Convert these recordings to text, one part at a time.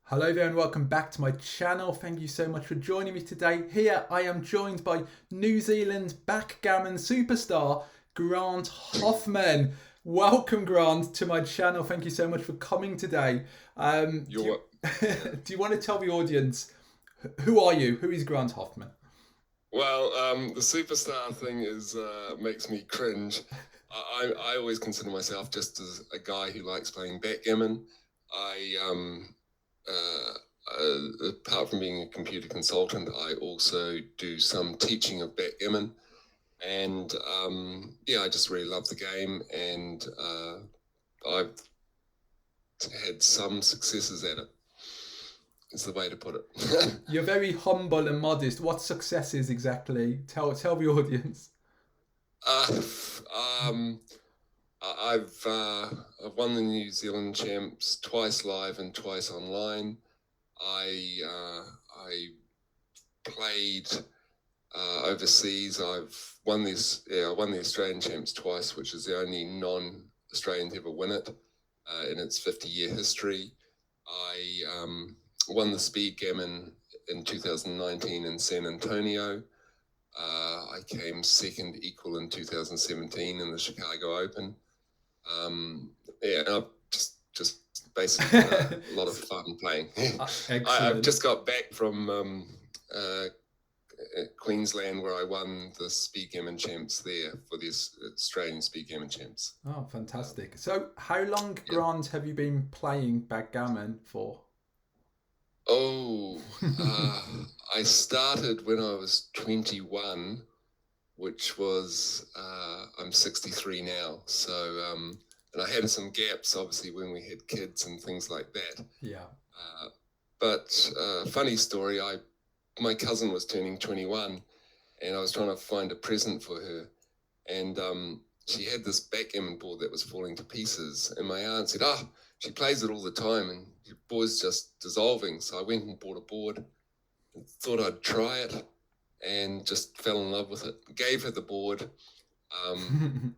Hello there and welcome back to my channel. Thank you so much for joining me today. Here I am joined by New Zealand's backgammon superstar, Grant Hoffman. Welcome, Grant, to my channel. Thank you so much for coming today. You're what? Yeah. Do you want to tell the audience, who are you? Who is Grant Hoffman? Well, the superstar thing is makes me cringe. I always consider myself just as a guy who likes playing backgammon. I apart from being a computer consultant, I also do some teaching of backgammon, and I just really love the game, and I've had some successes at it. Is the way to put it. You're very humble and modest. What successes exactly? Tell the audience. Uh, um, I've won the New Zealand champs twice live and twice online. I played overseas. I've won this. Yeah, I won the Australian champs twice, which is the only non-Australian to ever win it in its 50-year history. I won the Speed Gammon in 2019 in San Antonio. I came second equal in 2017 in the Chicago Open. I've just basically a lot of fun playing. I've just got back from Queensland, where I won the Speed Gammon champs there for the Australian Speed Gammon champs. Oh, fantastic. So how long, Grant, have you been playing backgammon for? Oh, I started when I was 21, which was, I'm 63 now. So, and I had some gaps, obviously, when we had kids and things like that. Yeah. But funny story, my cousin was turning 21, and I was trying to find a present for her. And she had this backgammon board that was falling to pieces. And my aunt said, she plays it all the time, and your board's just dissolving. So I went and bought a board and thought I'd try it, and just fell in love with it. Gave her the board, and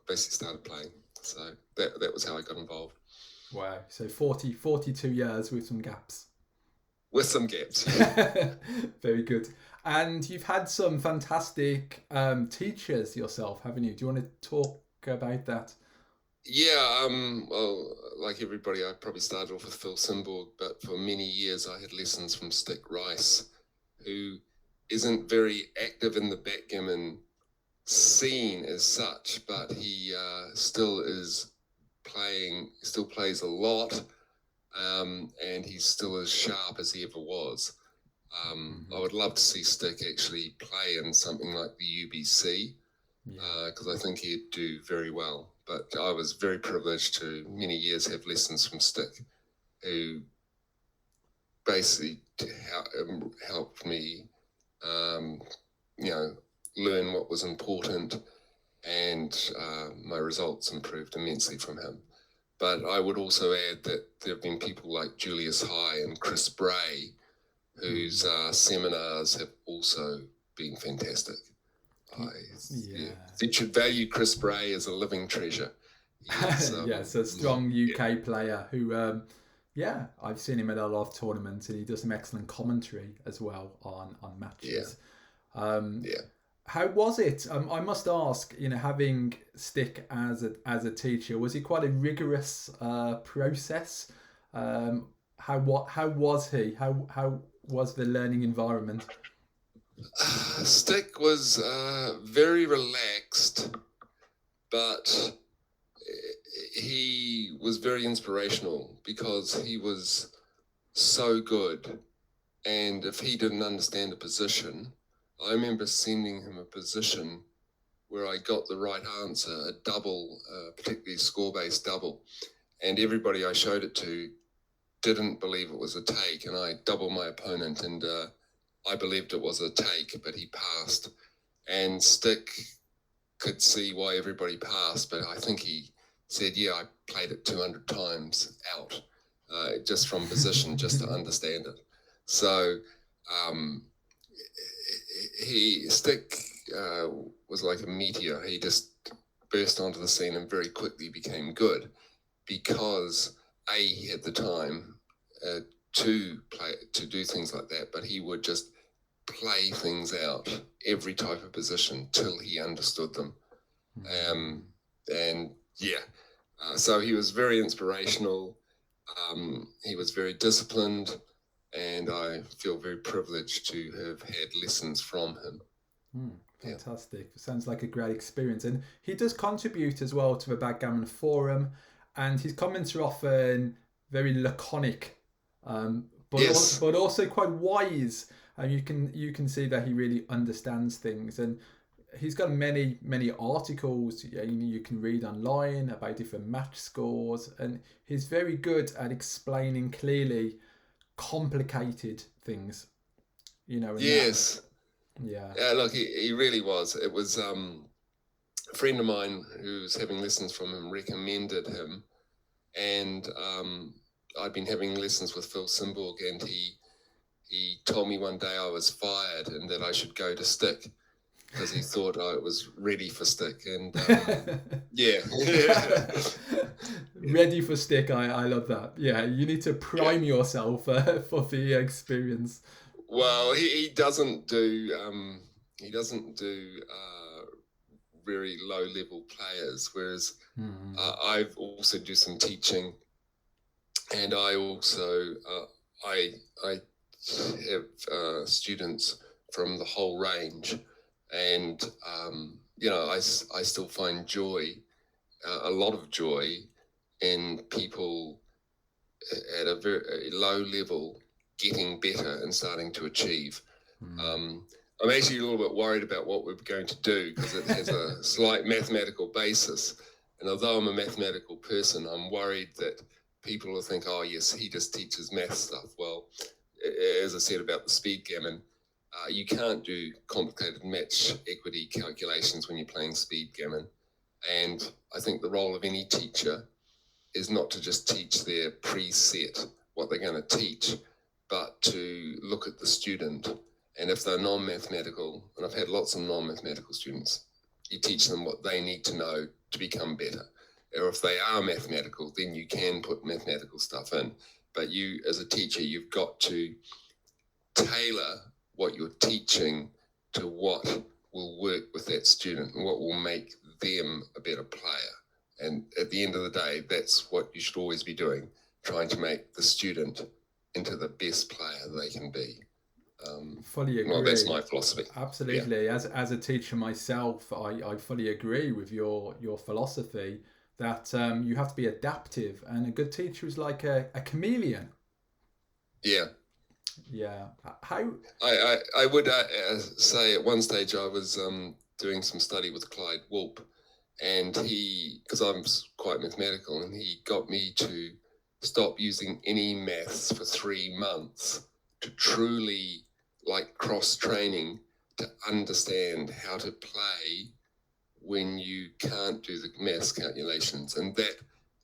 basically started playing. So that was how I got involved. Wow. So 42 years with some gaps. With some gaps. Very good. And you've had some fantastic teachers yourself, haven't you? Do you want to talk about that? Yeah, well, like everybody, I probably started off with Phil Simborg, but for many years I had lessons from Stick Rice, who isn't very active in the backgammon scene as such, but he still plays a lot, and he's still as sharp as he ever was. I would love to see Stick actually play in something like the UBC, because I think he'd do very well. But I was very privileged to many years have lessons from Stick, who basically helped me, learn what was important, and my results improved immensely from him. But I would also add that there have been people like Julius High and Chris Bray, whose seminars have also been fantastic. You should value Chris Bray as a living treasure. Yes, a strong UK player who, I've seen him at a lot of tournaments, and he does some excellent commentary as well on matches. How was it? I must ask, having Stick as a teacher, was it quite a rigorous process? How was he? How was the learning environment? Stick was very relaxed, but he was very inspirational because he was so good. And if he didn't understand a position, I remember sending him a position where I got the right answer, a double, particularly score-based double, and everybody I showed it to didn't believe it was a take, and I doubled my opponent, and I believed it was a take, but he passed. And Stick could see why everybody passed, but I think he said, I played it 200 times out, just from position, just to understand it. So Stick was like a meteor. He just burst onto the scene and very quickly became good because A, he had the time, to do things like that, but he would just play things out, every type of position, till he understood them. And yeah, so he was very inspirational. He was very disciplined, and I feel very privileged to have had lessons from him. Fantastic. Sounds like a great experience. And he does contribute as well to the Backgammon forum, and his comments are often very laconic, but also quite wise. And you can see that he really understands things. And he's got many articles you can read online about different match scores, and he's very good at explaining clearly complicated things. Yes. Yeah, look, he really was. It was a friend of mine who was having lessons from him recommended him, and I'd been having lessons with Phil Simborg, and he told me one day I was fired and that I should go to stick because he thought I was ready for stick. And ready for stick. I love that. Yeah, you need to prime yourself for the experience. Well, he doesn't do very low level players, whereas I also do some teaching, and I also I have students from the whole range, and I still find joy, a lot of joy, in people at a very low level getting better and starting to achieve. I'm actually a little bit worried about what we're going to do because it has a slight mathematical basis. And although I'm a mathematical person, I'm worried that people will think, oh, yes, he just teaches math stuff. Well, as I said about the speed gammon, you can't do complicated match equity calculations when you're playing speed gammon. And I think the role of any teacher is not to just teach their preset, what they're going to teach, but to look at the student. And if they're non-mathematical, and I've had lots of non-mathematical students, you teach them what they need to know to become better. Or if they are mathematical, then you can put mathematical stuff in. But you, as a teacher, you've got to tailor what you're teaching to what will work with that student and what will make them a better player. And at the end of the day, that's what you should always be doing, trying to make the student into the best player they can be. Fully agree. Well, that's my philosophy. Absolutely. Yeah. As a teacher myself, I fully agree with your philosophy that you have to be adaptive, and a good teacher is like a chameleon. Yeah. Yeah. How? I would say at one stage I was doing some study with Clyde Wolpe, and because I'm quite mathematical, and he got me to stop using any maths for 3 months to truly cross-training to understand how to play when you can't do the maths calculations. And that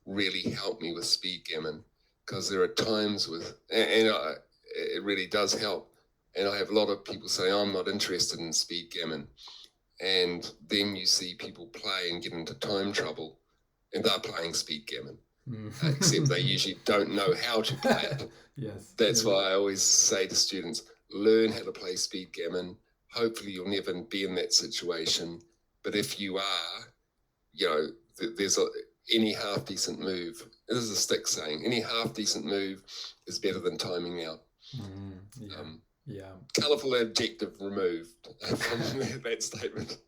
really helped me with speed gammon, because there are times it really does help. And I have a lot of people say, I'm not interested in speed gammon. And then you see people play and get into time trouble, and they're playing speed gammon. Except they usually don't know how to play it. Yes. That's why I always say to students, learn how to play speed gammon. Hopefully you'll never be in that situation. But if you are, there's any half decent move. This is a stick saying, any half decent move is better than timing out. Colourful adjective removed from that statement.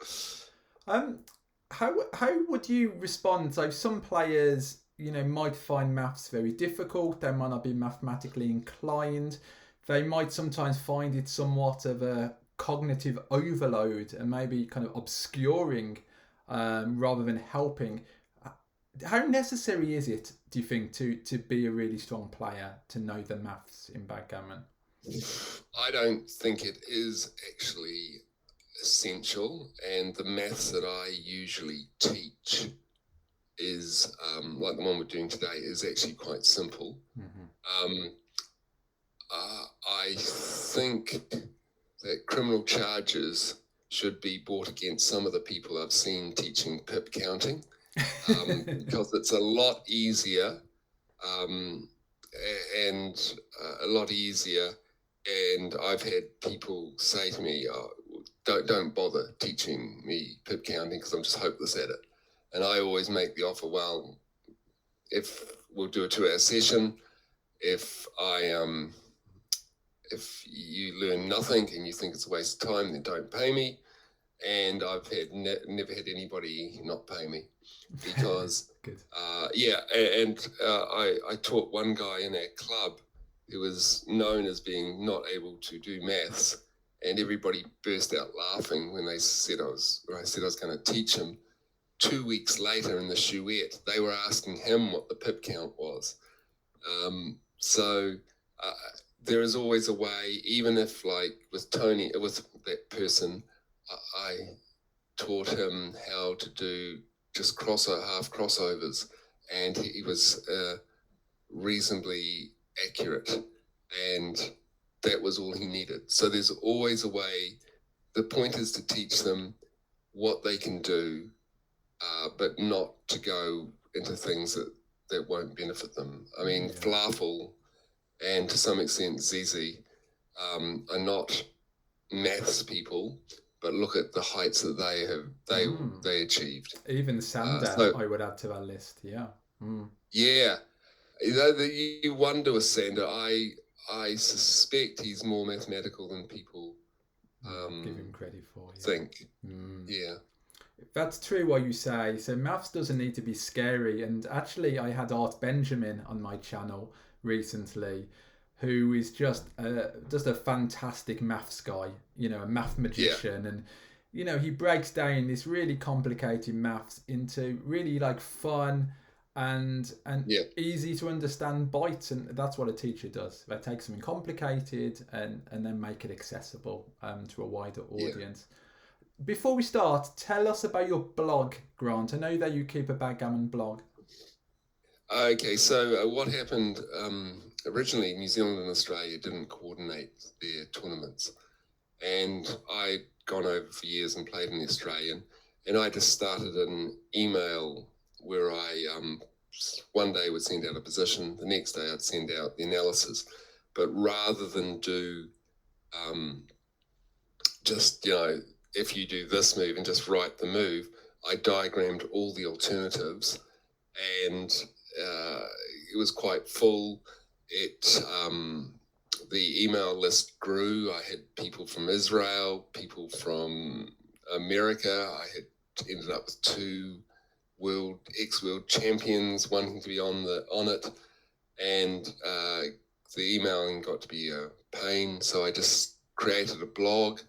How would you respond? So some players, might find maths very difficult. They might not be mathematically inclined. They might sometimes find it somewhat of a cognitive overload and maybe kind of obscuring rather than helping. How necessary is it, do you think, to be a really strong player, to know the maths in backgammon? I don't think it is actually essential, and the maths that I usually teach is like the one we're doing today is actually quite simple. I think that criminal charges should be brought against some of the people I've seen teaching pip counting, because it's a lot easier and a lot easier. And I've had people say to me, oh, don't bother teaching me pip counting because I'm just hopeless at it. And I always make the offer, well, if we'll do a 2-hour session, if you learn nothing and you think it's a waste of time, then don't pay me. And I've had never had anybody not pay me because, I taught one guy in our club who was known as being not able to do maths, and everybody burst out laughing when I said I was going to teach him. 2 weeks later in the Chouette, they were asking him what the pip count was. There is always a way, even if like with Tony, with that person, I taught him how to do just half crossovers, and he was reasonably accurate, and that was all he needed. So there's always a way. The point is to teach them what they can do, but not to go into things that won't benefit them. I mean, Falafel and to some extent Zizi are not maths people, but look at the heights that they achieved. Even Sander, I would add to that list. Yeah. Yeah. You wonder with Sander, I suspect he's more mathematical than people give him credit for. Yeah. Think. Yeah. That's true what you say. So maths doesn't need to be scary. And actually, I had Art Benjamin on my channel recently, who is just a fantastic maths guy, a math magician. And, he breaks down this really complicated maths into really like fun and easy to understand bites. And that's what a teacher does. They take something complicated and then make it accessible to a wider audience. Yeah. Before we start, tell us about your blog, Grant. I know that you keep a Backgammon blog. Okay, so what happened, originally New Zealand and Australia didn't coordinate their tournaments. And I'd gone over for years and played in the Australian. And I just started an email where I one day would send out a position, the next day I'd send out the analysis. But rather than do if you do this move and just write the move, I diagrammed all the alternatives, and it was quite full. The email list grew. I had people from Israel, people from America. I had ended up with 2 ex-world champions wanting to be on it, and the emailing got to be a pain. So I just created a blog.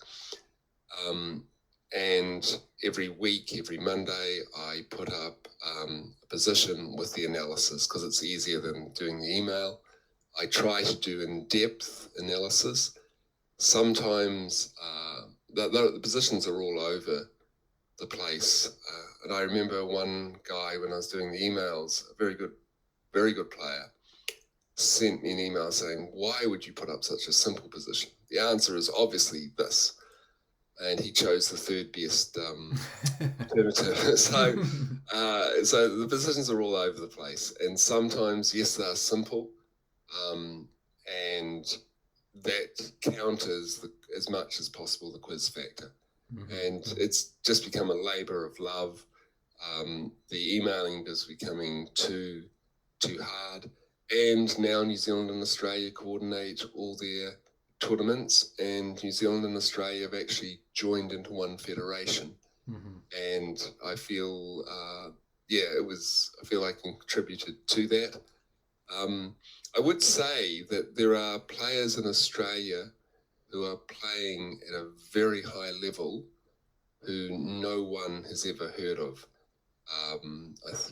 And every week, every Monday, I put up a position with the analysis because it's easier than doing the email. I try to do in-depth analysis. Sometimes the positions are all over the place. And I remember one guy when I was doing the emails, a very good player, sent me an email saying, "Why would you put up such a simple position? The answer is obviously this." And he chose the third best alternative. So the positions are all over the place. And sometimes, yes, they are simple. And that counters as much as possible the quiz factor. Mm-hmm. And it's just become a labour of love. The emailing is becoming too hard. And now New Zealand and Australia coordinate all their tournaments, and New Zealand and Australia have actually joined into one federation. Mm-hmm. And I feel, I feel I contributed to that. I would say that there are players in Australia who are playing at a very high level who no one has ever heard of.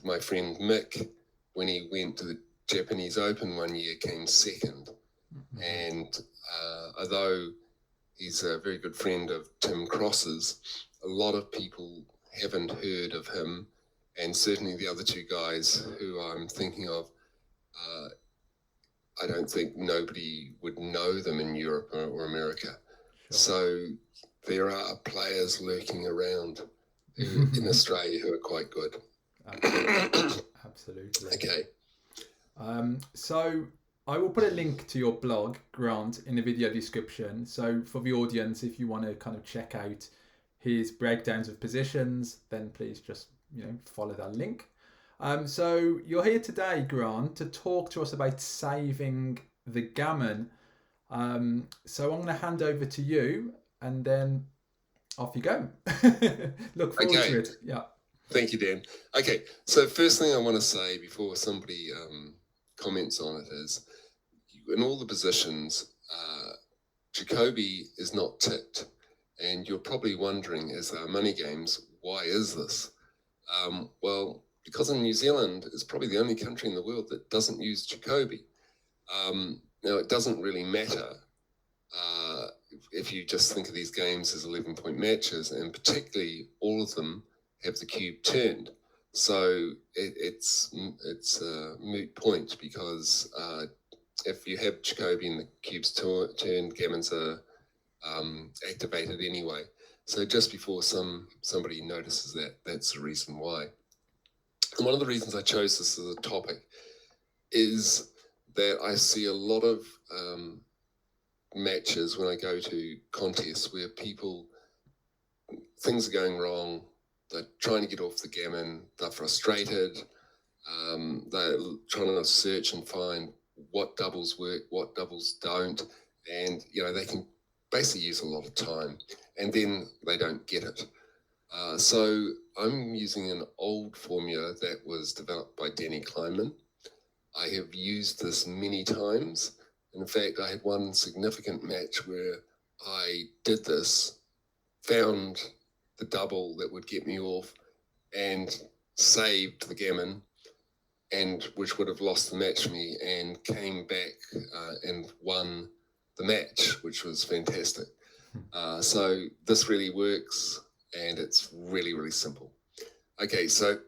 My friend Mick, when he went to the Japanese Open one year, came second. Mm-hmm. And although he's a very good friend of Tim Cross's, a lot of people haven't heard of him, and certainly the other 2 guys who I'm thinking of, I don't think nobody would know them in Europe or America. Sure. So there are players lurking around in Australia who are quite good. Absolutely. Okay. So I will put a link to your blog, Grant, in the video description. So for the audience, if you want to kind of check out his breakdowns of positions, then please just follow that link. So you're here today, Grant, to talk to us about saving the Gammon. So I'm going to hand over to you, and then off you go. Look forward to it. Yeah. Thank you, Dan. Okay, so first thing I want to say before somebody comments on it is, in all the positions, Jacoby is not ticked. And you're probably wondering, as there are money games, why is this? Well, because in New Zealand is probably the only country in the world that doesn't use Jacoby. Now, it doesn't really matter if you just think of these games as 11-point matches, and particularly all of them have the cube turned. So it's a moot point, because if you have Jacoby and the cube's turned, Gammons are activated anyway. So just before somebody notices that, that's the reason why. And one of the reasons I chose this as a topic is that I see a lot of matches when I go to contests where things are going wrong, they're trying to get off the gammon, they're frustrated, they're trying to search and find what doubles work, what doubles don't, and they can basically use a lot of time, and then they don't get it. So I'm using an old formula that was developed by Danny Kleinman. I have used this many times. In fact, I had one significant match where I did this, found the double that would get me off, and saved the gammon, and which would have lost the match for me, and came back and won the match, which was fantastic. So this really works, and it's really, really simple. Okay, so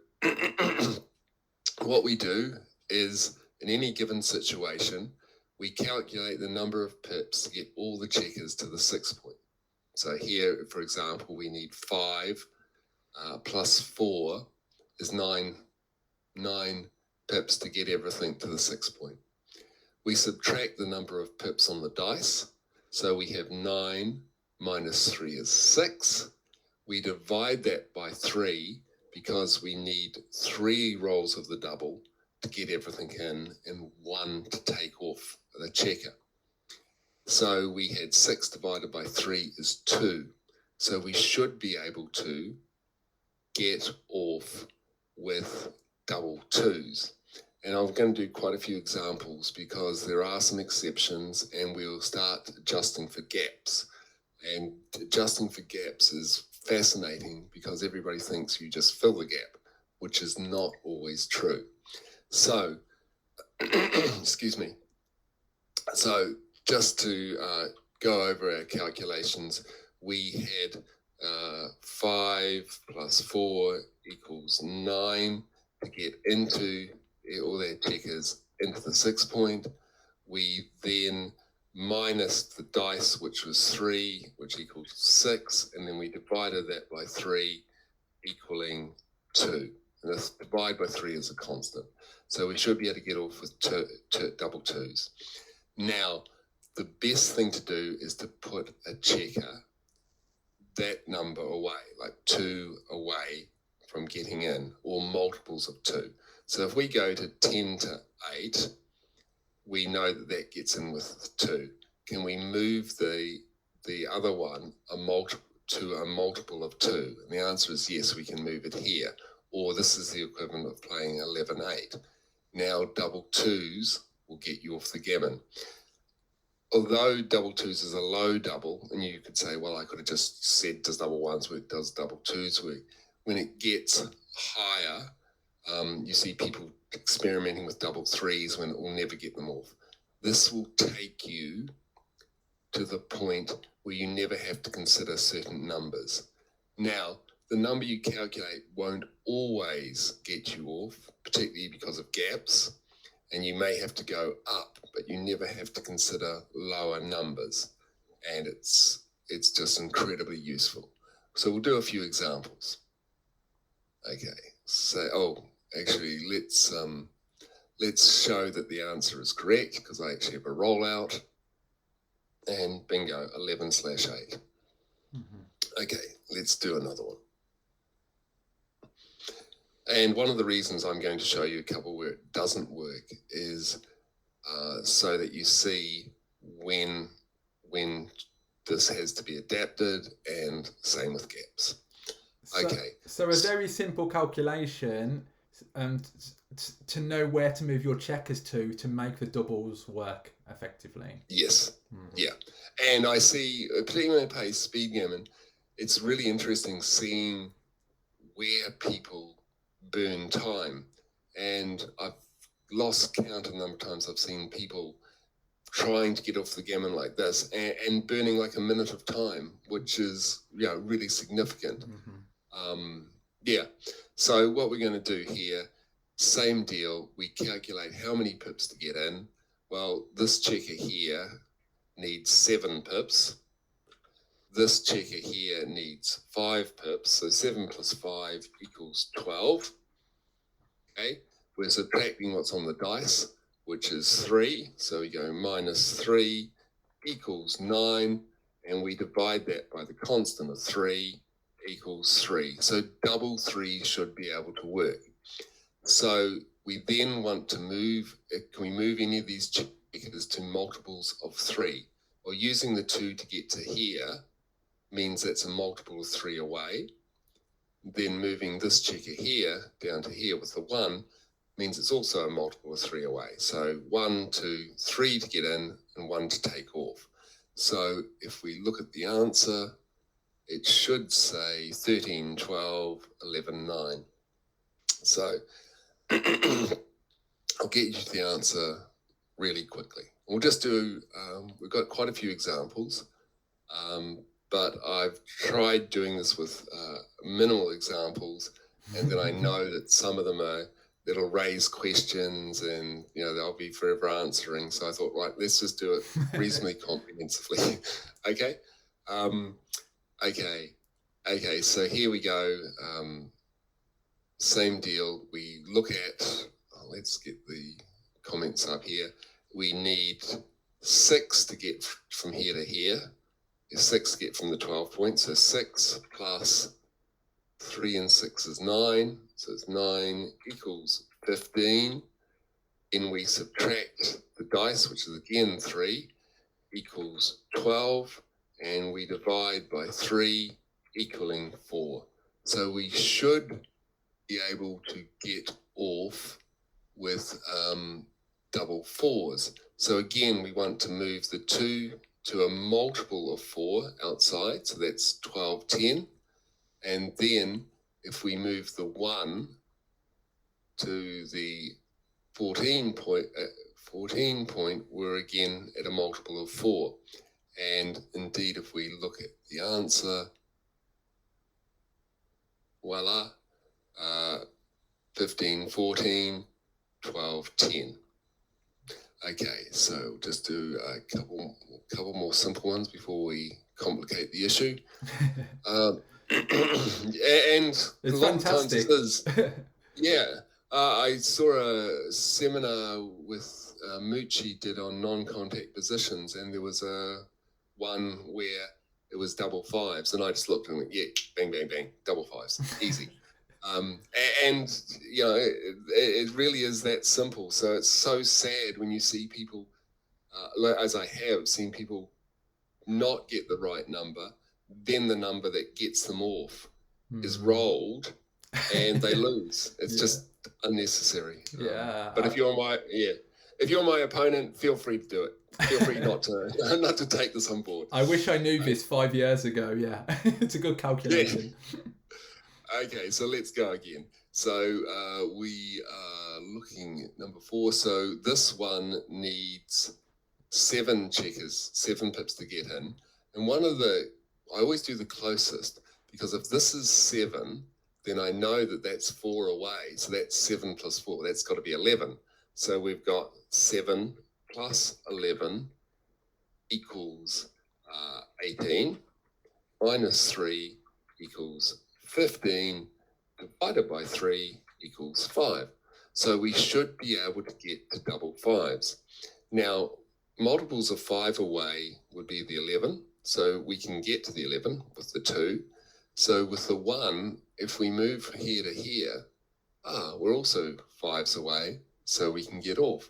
what we do is, in any given situation, we calculate the number of pips to get all the checkers to the 6 point. So here, for example, we need 5 plus 4 is 9 pips to get everything to the 6 point. We subtract the number of pips on the dice. So we have 9 minus 3 is 6. We divide that by 3 because we need 3 rolls of the double to get everything in and 1 to take off the checker. So we had 6 divided by 3 is 2. So we should be able to get off with double 2s. And I'm going to do quite a few examples because there are some exceptions, and we'll start adjusting for gaps. And adjusting for gaps is fascinating because everybody thinks you just fill the gap, which is not always true. So, excuse me. So just to go over our calculations, we had 5 plus 4 equals 9 to get into all their checkers into the 6 point. We then minus the dice, which was 3, which equals 6, and then we divided that by 3, equaling 2. And this divide by 3 is a constant. So we should be able to get off with double 2s. Now, the best thing to do is to put a checker that number away, like 2 away from getting in, or multiples of 2. So if we go to 10 to 8, we know that that gets in with 2. Can we move the other one to a multiple of 2? And the answer is yes, we can move it here. Or this is the equivalent of playing 11-8. Now double 2s will get you off the gammon. Although double 2s is a low double, and you could say, well, I could have just said, does double 1s work, does double 2s work? When it gets higher, you see people experimenting with double 3s when it will never get them off. This will take you to the point where you never have to consider certain numbers. Now, the number you calculate won't always get you off, particularly because of gaps, and you may have to go up, but you never have to consider lower numbers, and it's just incredibly useful. So we'll do a few examples. Okay, so, actually, let's let's show that the answer is correct because I actually have a rollout. And bingo, 11/8. Okay, let's do another one. And one of the reasons I'm going to show you a couple where it doesn't work is so that you see when this has to be adapted, and same with gaps. Okay. So a very simple calculation to know where to move your checkers to make the doubles work effectively. Yes. Yeah. And I see, particularly when I play speed gammon, it's really interesting seeing where people burn time. And I've lost count a number of times I've seen people trying to get off the gammon like this and burning like a minute of time, which is really significant. Yeah. So what we're going to do here, same deal. We calculate how many pips to get in. Well, this checker here needs 7 pips. This checker here needs 5 pips. So 7 plus 5 equals 12. Okay. We're subtracting what's on the dice, which is 3. So we go -3 equals 9. And we divide that by the constant of 3 equals 3. So double 3 should be able to work. So we then want to move, can we move any of these checkers to multiples of 3? Well, using the 2 to get to here means that's a multiple of 3 away. Then moving this checker here down to here with the 1 means it's also a multiple of 3 away. So 1, 2, 3 to get in and 1 to take off. So if we look at the answer, it should say 13, 12, 11, 9. So I'll get you to the answer really quickly. We'll just do, we've got quite a few examples, but I've tried doing this with minimal examples, and then I know that some of them that'll raise questions and, they'll be forever answering. So I thought, right, let's just do it reasonably comprehensively. Okay. Okay, so here we go. Same deal. We look at, let's get the comments up here. We need 6 to get from here to here. 6 to get from the 12 points. So 6 plus 3 and 6 is 9. So it's 9 equals 15. Then we subtract the dice, which is again 3, equals 12. And we divide by 3, equaling 4. So we should be able to get off with double 4s. So again, we want to move the 2 to a multiple of 4 outside. So that's 12, 10. And then if we move the 1 to the 14 point, we're again at a multiple of 4. And indeed, if we look at the answer, voila, 15, 14, 12, 10. Okay, so just do a couple more simple ones before we complicate the issue. And it's fantastic. I saw a seminar with Mucci did on non-contact positions, and there was one where it was double 5s, and I just looked and went, yeah, bang, bang, bang, double 5s, easy. It really is that simple. So it's so sad when you see people, as I have seen people not get the right number, then the number that gets them off is rolled and they lose. It's just unnecessary. But if you're my opponent, feel free to do it. Feel free not to take this on board. I wish I knew this 5 years ago. Yeah, it's a good calculation. Yeah. Okay, so let's go again. So we are looking at number 4. So this one needs 7 checkers, 7 pips to get in. And I always do the closest, because if this is 7, then I know that that's 4 away. So that's 7 plus 4. That's got to be 11. So we've got 7 plus 11 equals 18. Minus 3 equals 15. Divided by 3 equals 5. So we should be able to get to double fives. Now, multiples of 5 away would be the 11. So we can get to the 11 with the 2. So with the 1, if we move here to here, we're also 5s away, so we can get off.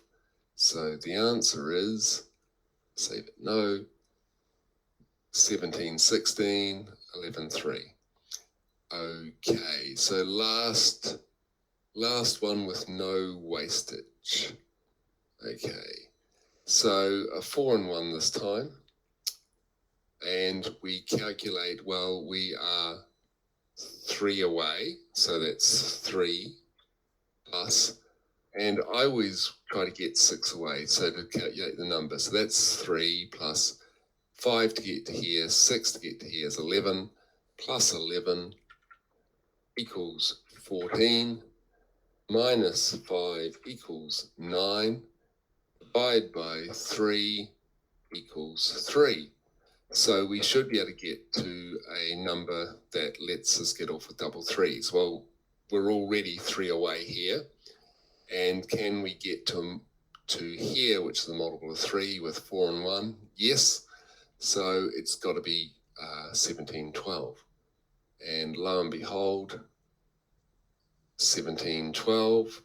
So the answer is, save it, no, 17, 16, 11, 3. Okay, so last one with no wastage. Okay, so a 4 and 1 this time. And we calculate, well, we are 3 away, so that's 3 plus. And I always try to get 6 away, so to calculate the number. So that's 3 plus 5 to get to here, 6 to get to here is 11, plus 11 equals 14, minus 5 equals 9, divided by 3 equals 3. So we should be able to get to a number that lets us get off with double threes. Well, we're already 3 away here. And can we get to here, which is the multiple of 3 with 4 and 1? Yes. So it's got to be 17, 12. And lo and behold, 17, 12.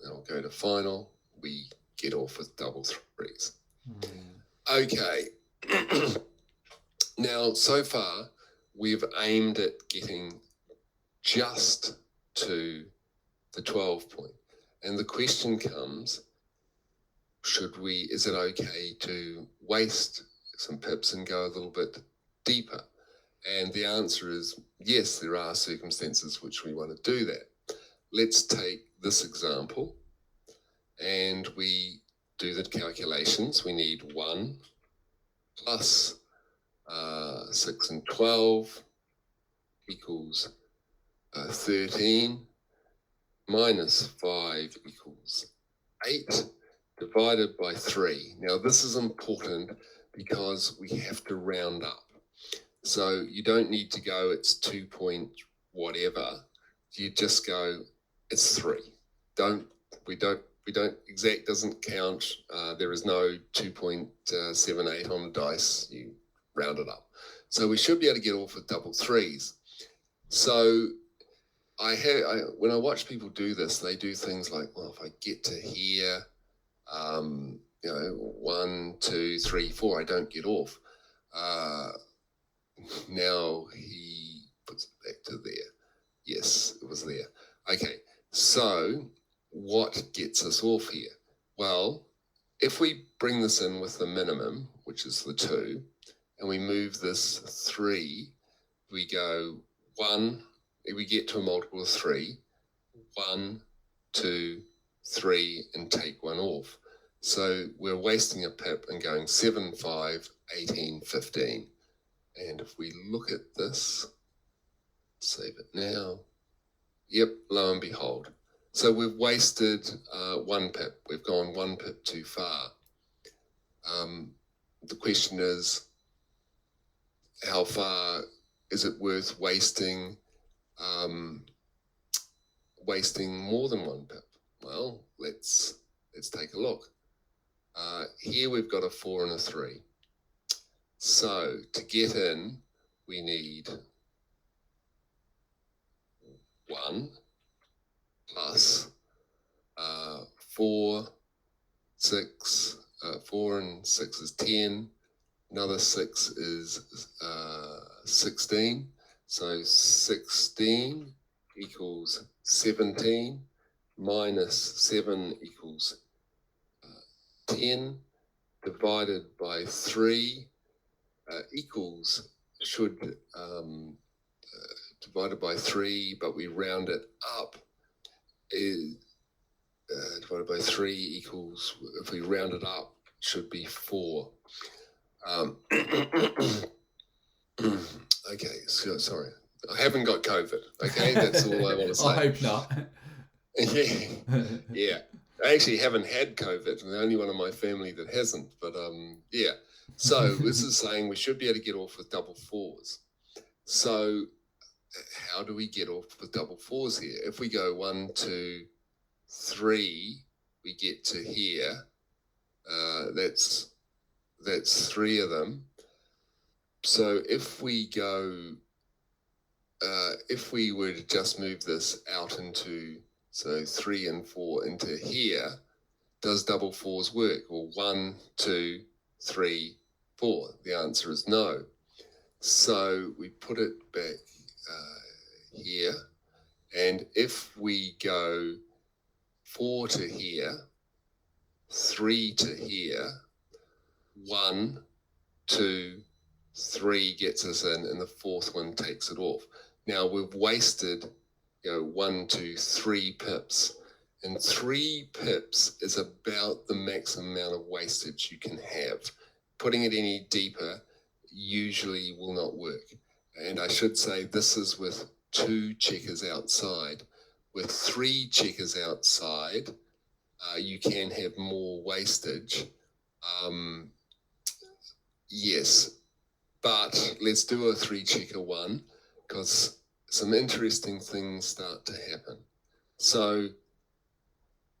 I'll go to final. We get off with double threes. Okay. Now, so far, we've aimed at getting just to the 12 point. And the question comes, is it okay to waste some pips and go a little bit deeper? And the answer is yes, there are circumstances which we want to do that. Let's take this example and we do the calculations. We need 1 plus 6 and 12 equals 13 minus 5 equals 8 divided by 3. Now this is important because we have to round up. So you don't need to go it's 2 point whatever. You just go it's 3. Exact doesn't count. There is no 2.78 on the dice. You round it up. So we should be able to get off with double threes. So when I watch people do this, they do things like, well, if I get to here, 1, 2, 3, 4, I don't get off. Now he puts it back to there. Yes, it was there. Okay, so what gets us off here? Well, if we bring this in with the minimum, which is the 2, and we move this 3, we go 1, we get to a multiple of 3, 1, 2, 3, and take 1 off. So we're wasting a pip and going 7, 5, 18, 15. And if we look at this, save it now. Yep, lo and behold. So we've wasted 1 pip. We've gone 1 pip too far. The question is, how far is it worth wasting more than 1 pip? Well, let's take a look. Here we've got a 4 and a 3. So to get in, we need 1 plus 4, 6, 4 and 6 is 10. Another 6 is 16. So 16 equals 17 minus 7 equals 10 divided by 3 equals divided by 3, but we round it up, is divided by 3 equals, if we round it up, should be 4. Okay, so sorry. I haven't got COVID, okay? That's all I want to say. I hope not. Yeah. I actually haven't had COVID. I'm the only one in my family that hasn't, but yeah. So this is saying we should be able to get off with double 4s. So how do we get off with double 4s here? If we go 1, 2, 3, we get to here. That's 3 of them. So if we go, if we were to just move this out into, so 3 and 4 into here, does double fours work? Well, 1, 2, 3, 4. The answer is no. So we put it back here. And if we go 4 to here, 3 to here, 1, 2, 3 gets us in, and the 4th one takes it off. Now we've wasted, 1, 2, 3 pips. And 3 pips is about the maximum amount of wastage you can have. Putting it any deeper usually will not work. And I should say this is with 2 checkers outside. With 3 checkers outside, you can have more wastage. Yes, but let's do a 3 checker one, because some interesting things start to happen. So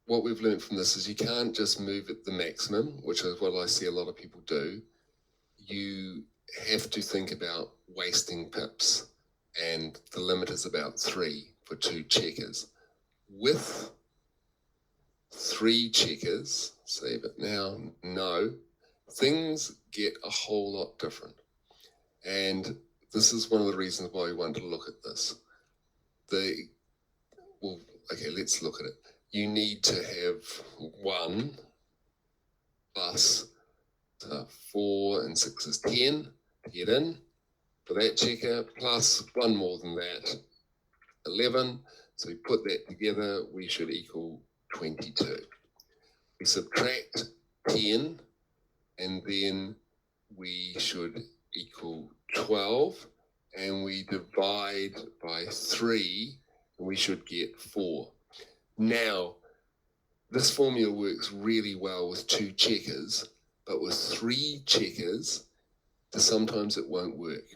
what we've learned from this is you can't just move at the maximum, which is what I see a lot of people do. You have to think about wasting pips, and the limit is about 3 for 2 checkers. With 3 checkers, save it now, no, things get a whole lot different. And this is one of the reasons why we want to look at this. Let's look at it. You need to have 1 plus 4 and 6 is 10 to get in for that checker, plus 1 more than that, 11. So we put that together, we should equal 22. We subtract 10, and then we should equal 12, and we divide by 3, and we should get 4. Now, this formula works really well with 2 checkers, but with 3 checkers, sometimes it won't work.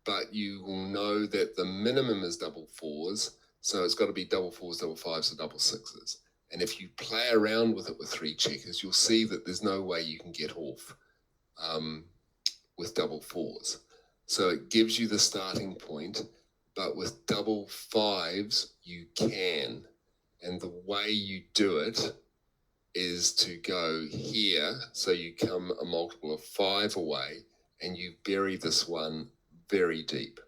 But you will know that the minimum is double 4s, so it's got to be double 4s, double 5s, or double 6s. And if you play around with it with 3 checkers, you'll see that there's no way you can get off with double 4s. So it gives you the starting point, but with double 5s, you can. And the way you do it is to go here, so you come a multiple of 5 away, and you bury this one very deep.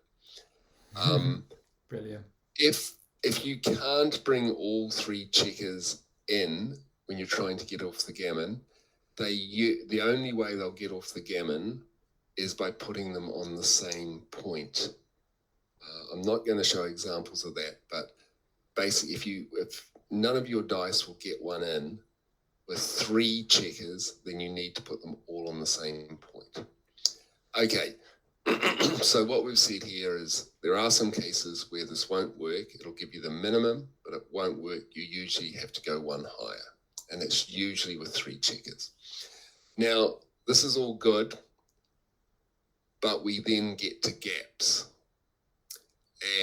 Brilliant. If you can't bring all 3 checkers in when you're trying to get off the gammon, the only way they'll get off the gammon is by putting them on the same point. I'm not going to show examples of that, but basically, if none of your dice will get one in with 3 checkers, then you need to put them all on the same point. Okay, so what we've said here is there are some cases where this won't work. It'll give you the minimum, but it won't work. You usually have to go 1 higher, and it's usually with 3 checkers. Now, this is all good, but we then get to gaps.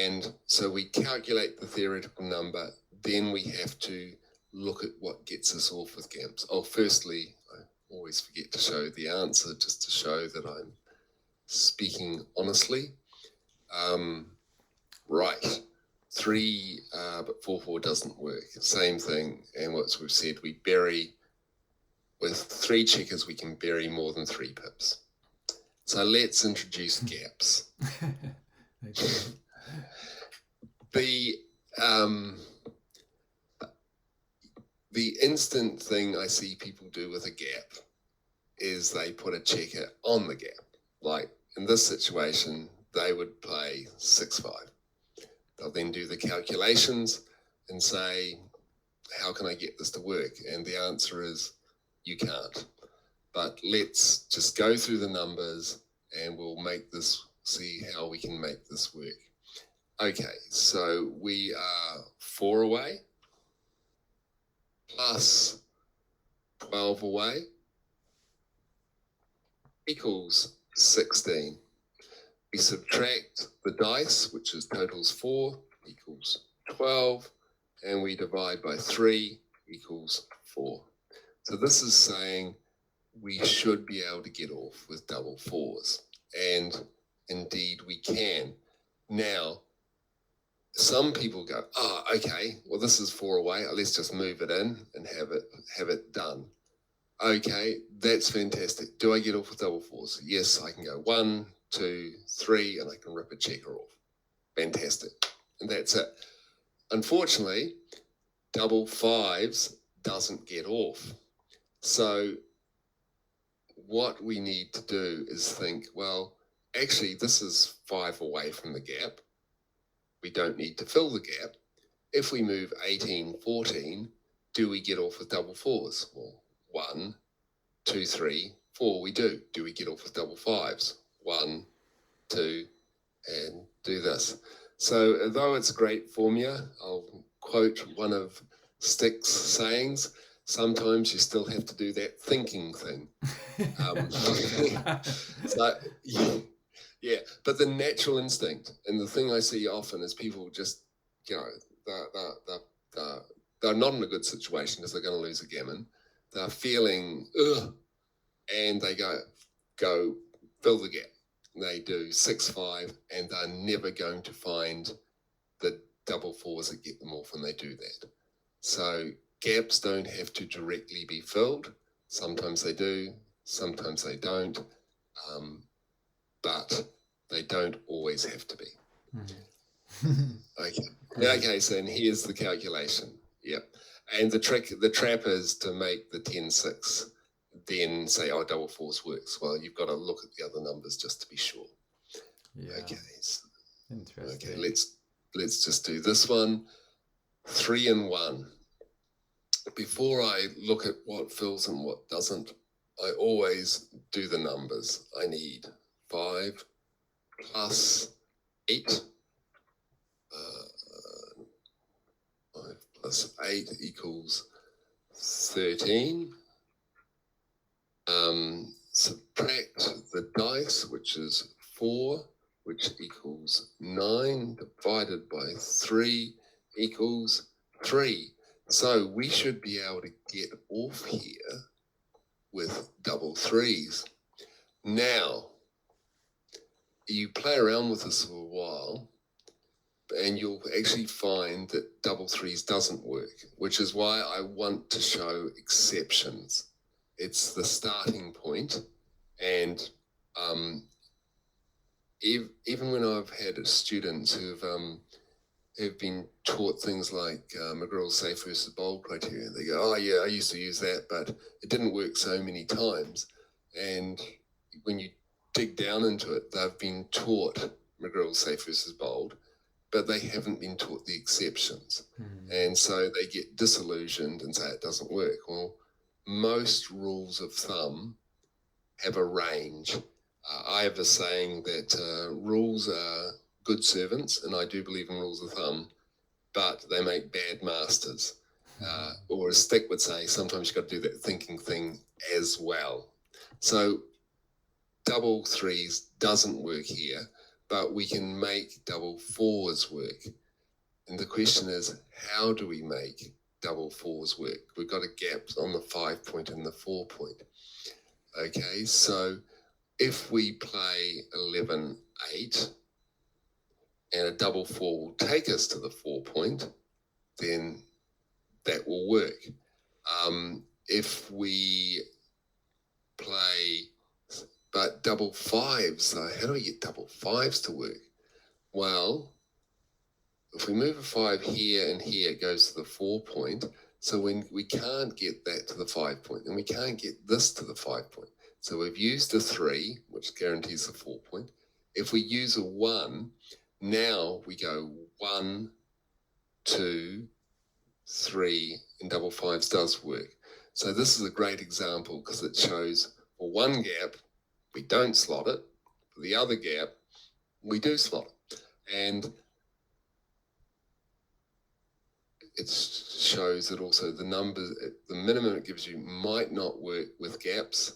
And so we calculate the theoretical number, then we have to look at what gets us off with gaps. Oh, firstly, I always forget to show the answer, just to show that I'm speaking honestly. Right, 3, but 4, 4 doesn't work. Same thing, and what we've said, we bury, with 3 checkers, we can bury more than 3 pips. So let's introduce gaps. The instant thing I see people do with a gap is they put a checker on the gap. Like in this situation, they would play 6-5. They'll then do the calculations and say, how can I get this to work? And the answer is, you can't. But let's just go through the numbers and we'll see how we can make this work. Okay, so we are 4 away, plus 12 away, equals 16. We subtract the dice, which is totals 4, equals 12, and we divide by 3 equals 4. So this is saying we should be able to get off with double 4s. And indeed we can. Now, some people go, oh, okay, well, this is 4 away. Let's just move it in and have it done. Okay, that's fantastic. Do I get off with double 4s? Yes, I can go 1, 2, 3, and I can rip a checker off. Fantastic. And that's it. Unfortunately, double 5s doesn't get off. So what we need to do is think, well, actually, this is 5 away from the gap. We don't need to fill the gap. If we move 18, 14, do we get off with double 4s? Well, 1, 2, 3, 4, we do. Do we get off with double 5s? 1, 2, and do this. So although it's a great formula, I'll quote one of Stick's sayings, sometimes you still have to do that thinking thing. So, yeah, but the natural instinct, and the thing I see often is people just, they're not in a good situation because they're going to lose a gammon. They're feeling, ugh, and they go fill the gap. They do 6, 5, and they're never going to find the double 4s that get them off when they do that. So gaps don't have to directly be filled. Sometimes they do, sometimes they don't, but they don't always have to be. Okay, so and here's the calculation. Yep. And the trap is to make the 10, 6, then say, oh, double 4s works. Well, you've got to look at the other numbers just to be sure. Yeah. Okay. So, interesting. Okay, let's just do this one. 3 and 1. Before I look at what fills and what doesn't, I always do the numbers. I need 5 plus 8. 5 plus 8 equals 13. Subtract the dice, which is 4, which equals 9, divided by 3 equals 3. So we should be able to get off here with double 3s. Now, you play around with this for a while, and you'll actually find that double 3s doesn't work, which is why I want to show exceptions. It's the starting point, and even when I've had students who've been taught things like McGraw's safe versus bold criteria, they go, oh yeah, I used to use that, but it didn't work so many times. And when you dig down into it, they've been taught McGraw's safe versus bold, but they haven't been taught the exceptions. And so they get disillusioned and say it doesn't work. Well, most rules of thumb have a range. I have a saying that rules are good servants, and I do believe in rules of thumb, but they make bad masters. Or as Stick would say, sometimes you've got to do that thinking thing as well. So double 3s doesn't work here, but we can make double 4s work. And the question is, how do we make double 4s work? We've got a gap on the 5 point and the 4 point. Okay, so if we play 11, 8, and a double 4 will take us to the 4 point, then that will work. If we play, but double 5s, so how do we get double 5s to work? Well, if we move a 5 here and here, it goes to the 4 point. So when we can't get that to the 5 point, and we can't get this to the 5 point. So we've used a 3, which guarantees the 4 point. If we use a 1, now we go 1, 2, 3, and double 5s does work. So this is a great example because it shows for one gap, we don't slot it. For the other gap, we do slot it. And it shows that also the numbers, the minimum it gives you might not work with gaps,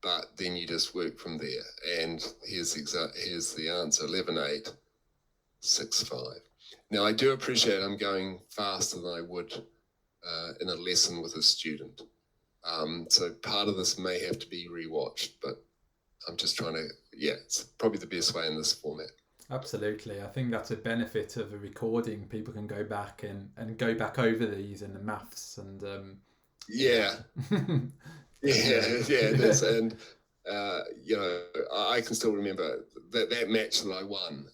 but then you just work from there. And here's the answer, 11, 8, 6, 5. Now, I do appreciate I'm going faster than I would in a lesson with a student. So part of this may have to be rewatched, but I'm just trying to, it's probably the best way in this format. Absolutely. I think that's a benefit of a recording. People can go back and go back over these in the maths and yeah, it is. And I can still remember that match that I won.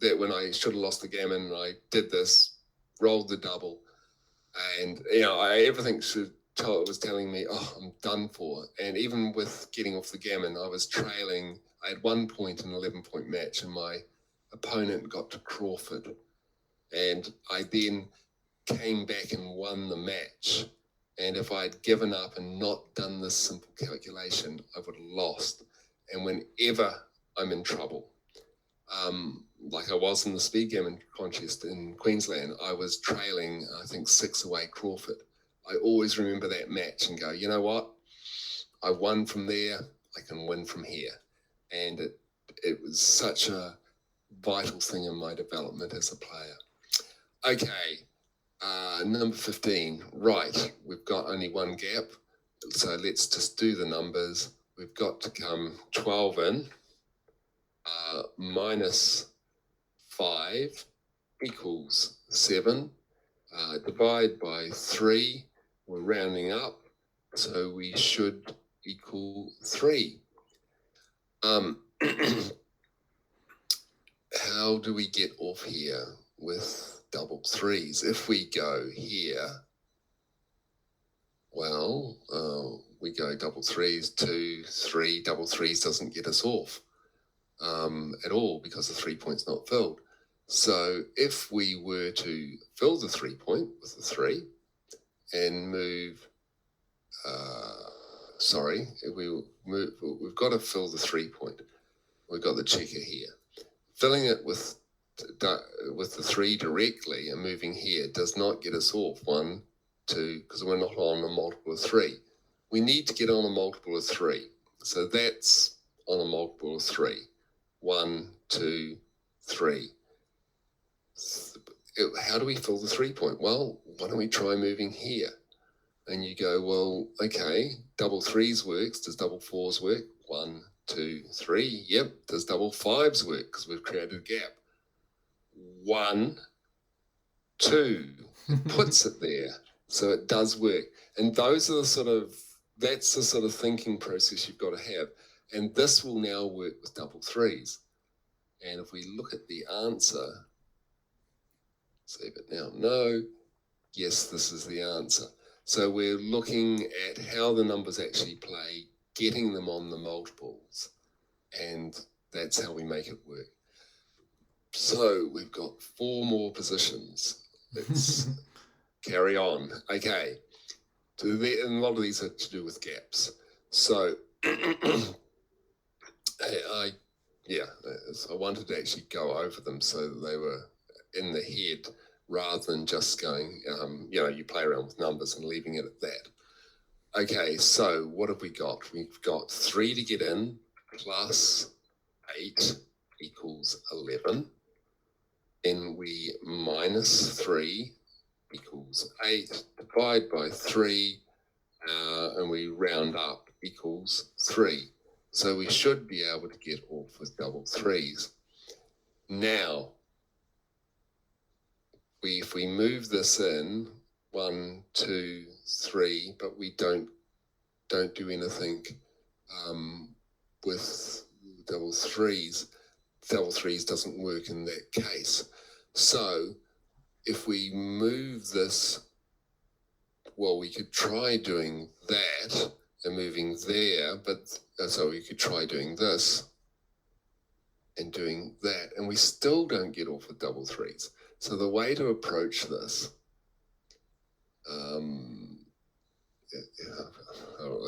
That when I should have lost the gammon, I did this, rolled the double, and everything was telling me, oh, I'm done for. And even with getting off the gammon, I was trailing. I had 1 point in an 11-point match, and my opponent got to Crawford. And I then came back and won the match. And if I'd given up and not done this simple calculation, I would have lost. And whenever I'm in trouble, like I was in the speed gammon contest in Queensland, I was trailing, I think, 6 away Crawford. I always remember that match and go, you know what? I won from there. I can win from here. And it was such a vital thing in my development as a player. Okay, number 15. Right, we've got only one gap. So let's just do the numbers. We've got to come 12 in. Minus 5 equals 7. Divide by 3. We're rounding up, so we should equal 3. How do we get off here with double threes? If we go here, well, we go double threes, 2, 3. Double threes doesn't get us off at all because the 3 point's not filled. So if we were to fill the 3 point with the 3 and move, we've got to fill the 3 point. We've got the checker here. Filling it with the 3 directly and moving here does not get us off 1, 2, because we're not on a multiple of 3. We need to get on a multiple of 3. So that's on a multiple of 3. 1, 2, 3. How do we fill the 3 point? Well, why don't we try moving here? And you go, well, okay, double threes works. Does double fours work? 1, 2, 3. Yep. Does double fives work? Because we've created a gap. 1, 2. It puts it there. So it does work. And that's the sort of thinking process you've got to have. And this will now work with double threes. And if we look at the answer, save it now. No. Yes, this is the answer. So we're looking at how the numbers actually play, getting them on the multiples, and that's how we make it work. So we've got 4 more positions. Let's carry on. Okay. And a lot of these are to do with gaps. So I wanted to actually go over them so that they were in the head rather than just going, you play around with numbers and leaving it at that. Okay, so what have we got? We've got 3 to get in plus 8 equals 11. Then we minus 3 equals 8. Divide by 3, and we round up equals 3. So we should be able to get off with double threes. Now, if we move this in, 1, 2, 3, but we don't do anything with double threes doesn't work in that case. So if we move this, well, we could try doing that and moving there, but so we could try doing this and doing that, and we still don't get off with double threes. So the way to approach this,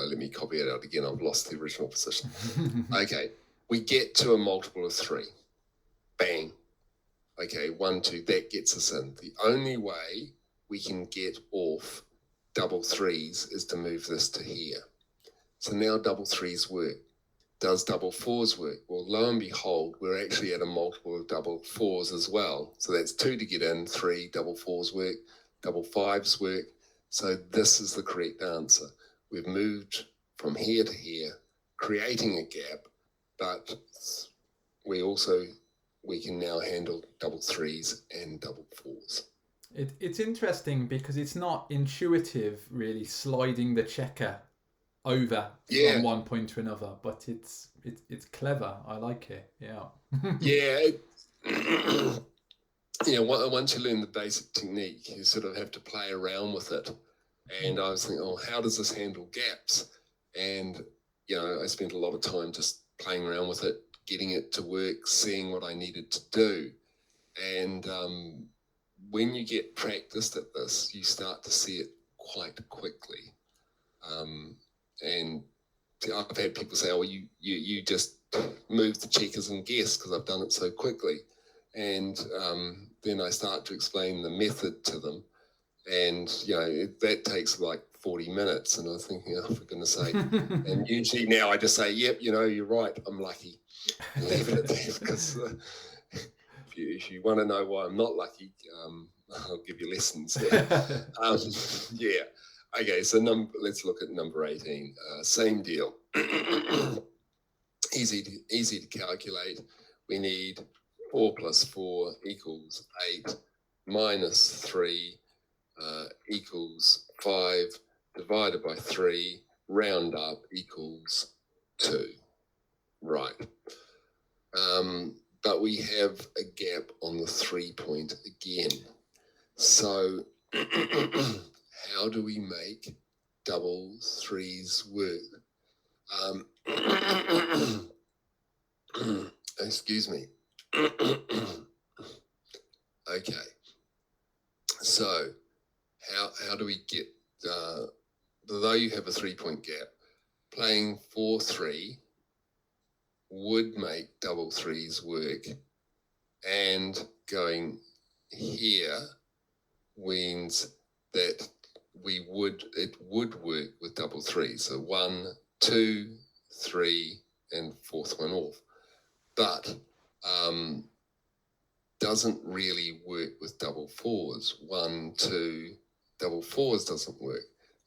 let me copy it out again. I've lost the original position. Okay, we get to a multiple of 3. Bang. Okay, 1, 2, that gets us in. The only way we can get off double threes is to move this to here. So now double threes work. does double fours work? Well, lo and behold, we're actually at a multiple of double fours as well. So that's 2 to get in, 3, double fours work, double fives work. So this is the correct answer. We've moved from here to here, creating a gap, but we can now handle double threes and double fours. It's interesting because it's not intuitive, really, sliding the checker over from one point to another, but it's clever. I like it. Yeah. Once you learn the basic technique, you sort of have to play around with it. And I was thinking, oh, how does this handle gaps? And I spent a lot of time just playing around with it, getting it to work, seeing what I needed to do. And when you get practiced at this, you start to see it quite quickly. And I've had people say, oh, you just move the checkers and guess because I've done it so quickly. And then I start to explain the method to them. And, that takes like 40 minutes. And I was thinking, oh, for goodness sake. And usually now I just say, yep, you're right. I'm lucky. And leave it at that because if you want to know why I'm not lucky, I'll give you lessons there. Okay, so let's look at number 18. Same deal. Easy to calculate. We need 4 plus 4 equals 8 minus 3 equals 5 divided by 3, round up equals 2. Right. But we have a gap on the 3 point again. So how do we make double threes work? Excuse me. Okay. So how do we get, though you have a 3 point gap, playing 4-3 would make double threes work, and going here means that it would work with double threes. So 1, 2, 3, and fourth one off. But doesn't really work with double fours. 1, 2, double fours doesn't work.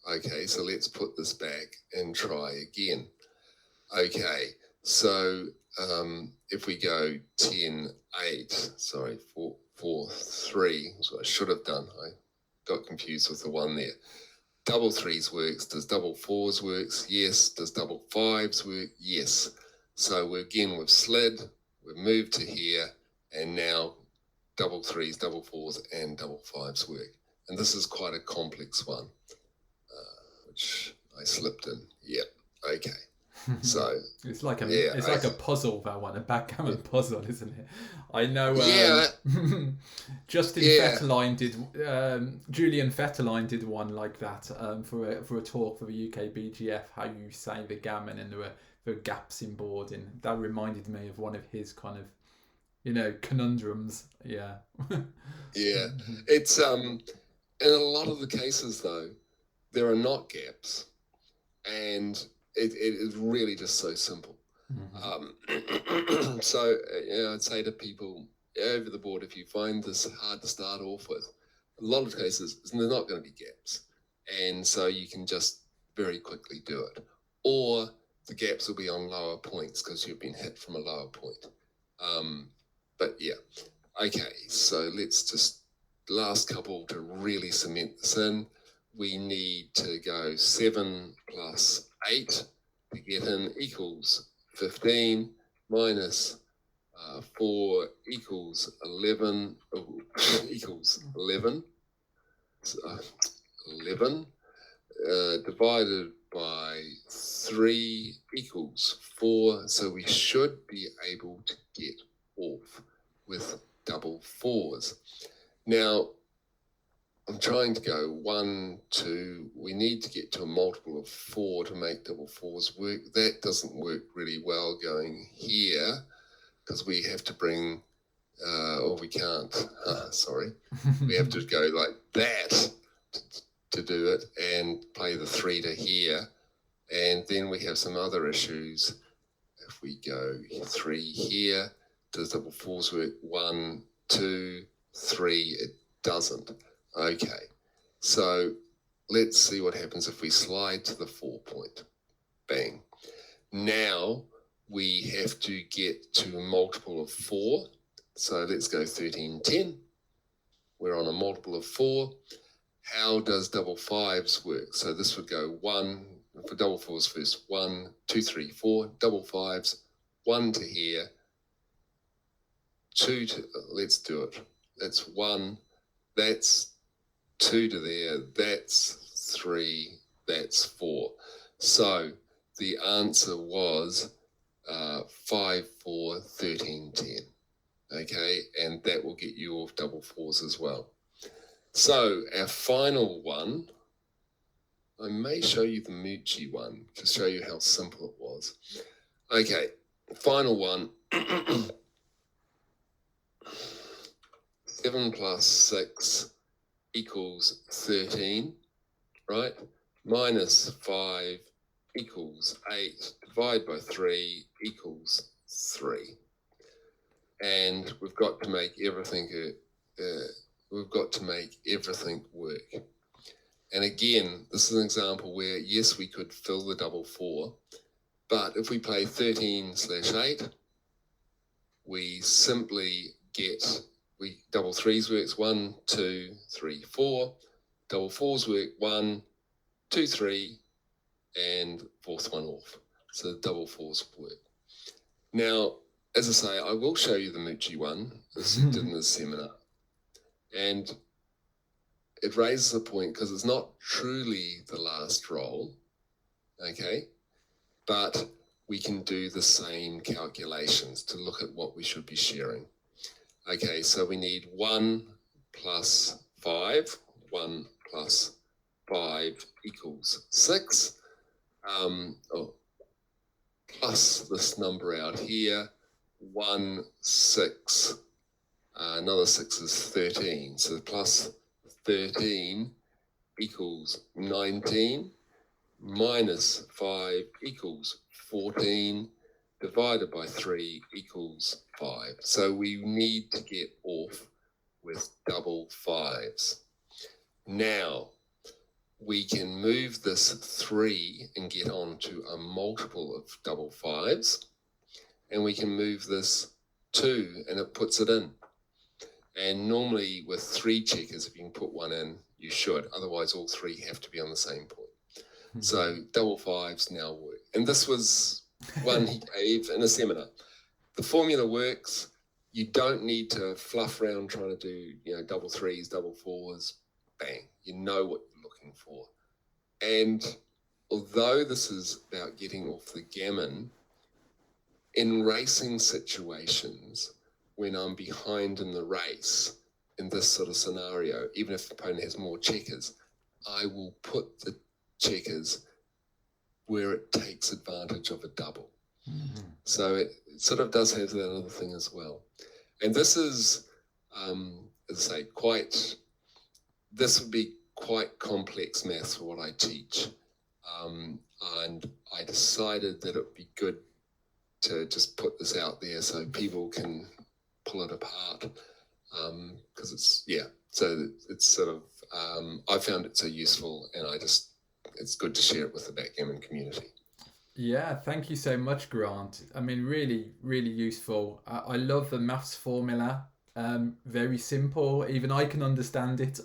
Okay, so let's put this back and try again. Okay, so if we go 10, 8, sorry, 4, 3, that's what I should have done. I got confused with the one there. Double threes works. Does double fours works? Yes. Does double fives work? Yes. So we've slid, we've moved to here, and now double threes, double fours, and double fives work. And this is quite a complex one, which I slipped in. Yep. Okay. So it's like a puzzle, that one, a backgammon puzzle, isn't it? I know. Julian Fetterline did one like that for a talk for the UK BGF. How you say the gammon, and there were gaps in board, and that reminded me of one of his kind of conundrums. Yeah. Yeah, it's in a lot of the cases though, there are not gaps, and it is really just so simple. Mm-hmm. So I'd say to people over the board, if you find this hard to start off with, a lot of cases there's not going to be gaps, and so you can just very quickly do it. Or the gaps will be on lower points because you've been hit from a lower point. But yeah, okay, so let's just, last couple to really cement this in. We need to go 7 plus 8 to get in equals 15 minus 4 equals 11 equals 11. So 11 divided by 3 equals 4. So we should be able to get off with double fours. Now, I'm trying to go 1, 2. We need to get to a multiple of 4 to make double fours work. That doesn't work really well going here because we have to bring, or we can't. Sorry, we have to go like that to do it and play the 3 to here, and then we have some other issues. if we go 3 here, does double fours work? 1, 2, 3, it doesn't. Okay, so let's see what happens if we slide to the 4 point. Bang. Now we have to get to a multiple of 4. So let's go 13, 10. We're on a multiple of 4. How does double fives work? So this would go 1, for double fours first, 1, 2, 3, 4, double fives, 1 to here, 2 to, let's do it. That's 1, that's 2 to there, that's 3, that's 4. So the answer was 5, 4, 13, 10. Okay, and that will get you off double fours as well. So our final one, I may show you the Moochie one to show you how simple it was. Okay, final one. 7 plus 6 equals 13, right? Minus 5 equals 8. Divide by 3 equals 3. And we've got to make everything work. And again, this is an example where, yes, we could fill the double 4, but if we play 13/8, we simply get, double 3s works 1, 2, 3, 4. Double 4s work 1, 2, 3, and fourth one off. So the double 4s work. Now, as I say, I will show you the Moochie one, as you did in the seminar. And it raises a point because it's not truly the last roll, okay? But we can do the same calculations to look at what we should be sharing. Okay, so we need 1 plus 5. 1 plus 5 equals 6. Plus this number out here, 1, 6. Another 6 is 13. So plus 13 equals 19. Minus 5 equals 14. Divided by 3 equals 5. So we need to get off with double 5s. Now, we can move this 3 and get on to a multiple of double 5s. And we can move this 2 and it puts it in. And normally with 3 checkers, if you can put one in, you should. Otherwise, all 3 have to be on the same point. Mm-hmm. So double 5s now work. And this was one he gave in a seminar. The formula works. You don't need to fluff around trying to do, double 3s, double 4s. Bang. You know what you're looking for. And although this is about getting off the gammon, in racing situations, when I'm behind in the race, in this sort of scenario, even if the opponent has more checkers, I will put the checkers where it takes advantage of a double. Mm-hmm. So it sort of does have that other thing as well. And this is, as I say, this would be quite complex maths for what I teach. And I decided that it would be good to just put this out there so people can pull it apart, because it's sort of, I found it so useful, and it's good to share it with the backgammon community. Yeah, thank you so much, Grant. I mean, really, really useful. I love the maths formula. Very simple, even I can understand it.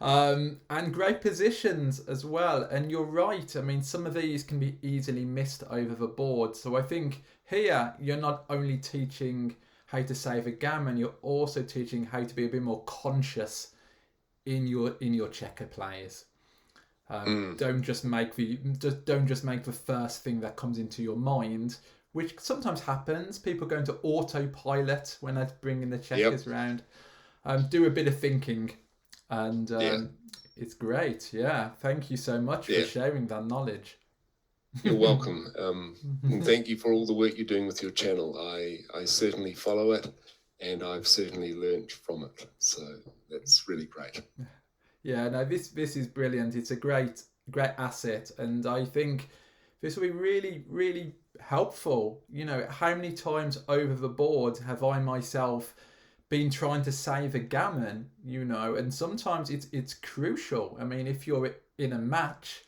And great positions as well. And you're right, I mean, some of these can be easily missed over the board. So I think here you're not only teaching how to save a gammon, you're also teaching how to be a bit more conscious in your checker plays. Don't just make the first thing that comes into your mind, which sometimes happens. People go into autopilot when they're bringing the checkers around. Do a bit of thinking, and it's great. Yeah, thank you so much for sharing that knowledge. You're welcome. And thank you for all the work you're doing with your channel. I certainly follow it, and I've certainly learned from it. So that's really great. Yeah, no, this is brilliant. It's a great asset, and I think this will be really, really helpful. How many times over the board have I myself been trying to save a gammon, and sometimes it's crucial. I mean, if you're in a match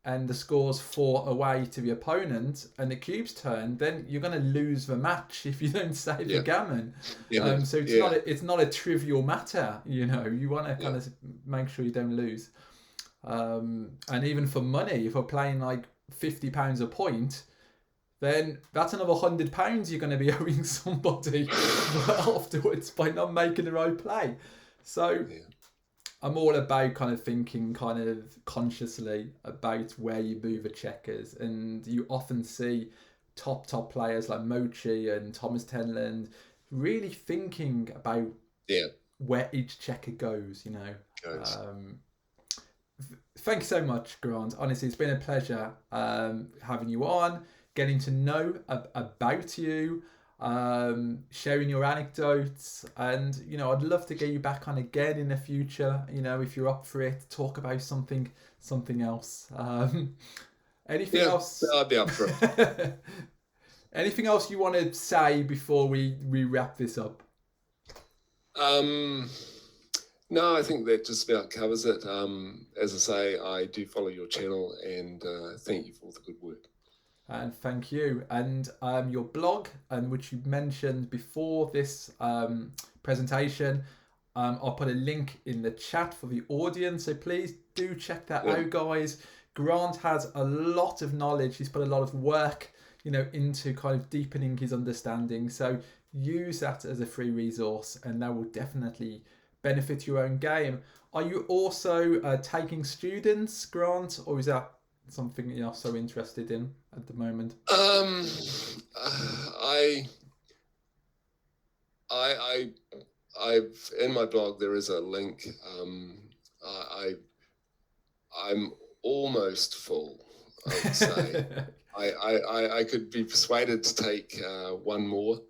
and the score's 4 away to the opponent and the cube's turn, then you're going to lose the match if you don't save the gammon. So it's not a trivial matter. You want to kind of make sure you don't lose. And even for money, if we're playing like £50 a point, then that's another £100 you're going to be owing somebody afterwards by not making the right play. So I'm all about kind of thinking kind of consciously about where you move the checkers. And you often see top players like Mochi and Thomas Tenland really thinking about where each checker goes, Thank you so much, Grant. Honestly, it's been a pleasure having you on, getting to know about you, sharing your anecdotes, and I'd love to get you back on again in the future. If you're up for it, talk about something else. Anything else? I'd be up for it. Anything else you want to say before we wrap this up? No, I think that just about covers it. As I say, I do follow your channel, and thank you for all the good work. And thank you. And your blog, which you mentioned before this presentation, I'll put a link in the chat for the audience. So please do check that out, guys. Grant has a lot of knowledge. He's put a lot of work, into kind of deepening his understanding. So use that as a free resource, and that will definitely benefit your own game. Are you also taking students, Grant, or is that something you're not so interested in at the moment? I've in my blog there is a link. I'm almost full, I would say. I could be persuaded to take one more.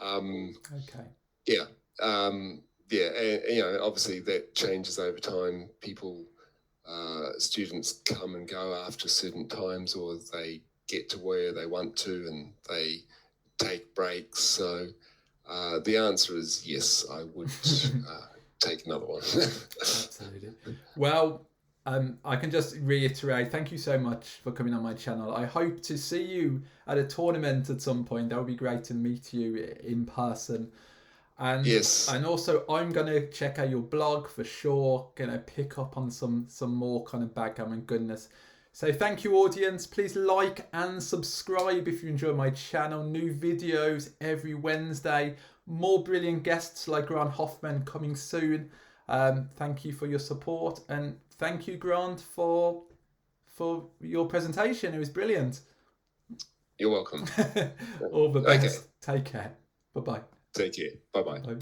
Okay. Yeah. And obviously that changes over time. Students come and go after certain times, or they get to where they want to and they take breaks. So the answer is yes, I would take another one. Absolutely. Well, I can just reiterate, thank you so much for coming on my channel. I hope to see you at a tournament at some point. That would be great to meet you in person. And yes. And also, I'm going to check out your blog for sure. Going to pick up on some more kind of backgammon goodness. So thank you, audience. Please like and subscribe if you enjoy my channel. New videos every Wednesday. More brilliant guests like Grant Hoffman coming soon. Thank you for your support, and thank you, Grant, for your presentation. It was brilliant. You're welcome. All the best. Okay. Take care. Bye-bye. Take care. Bye-bye. Bye.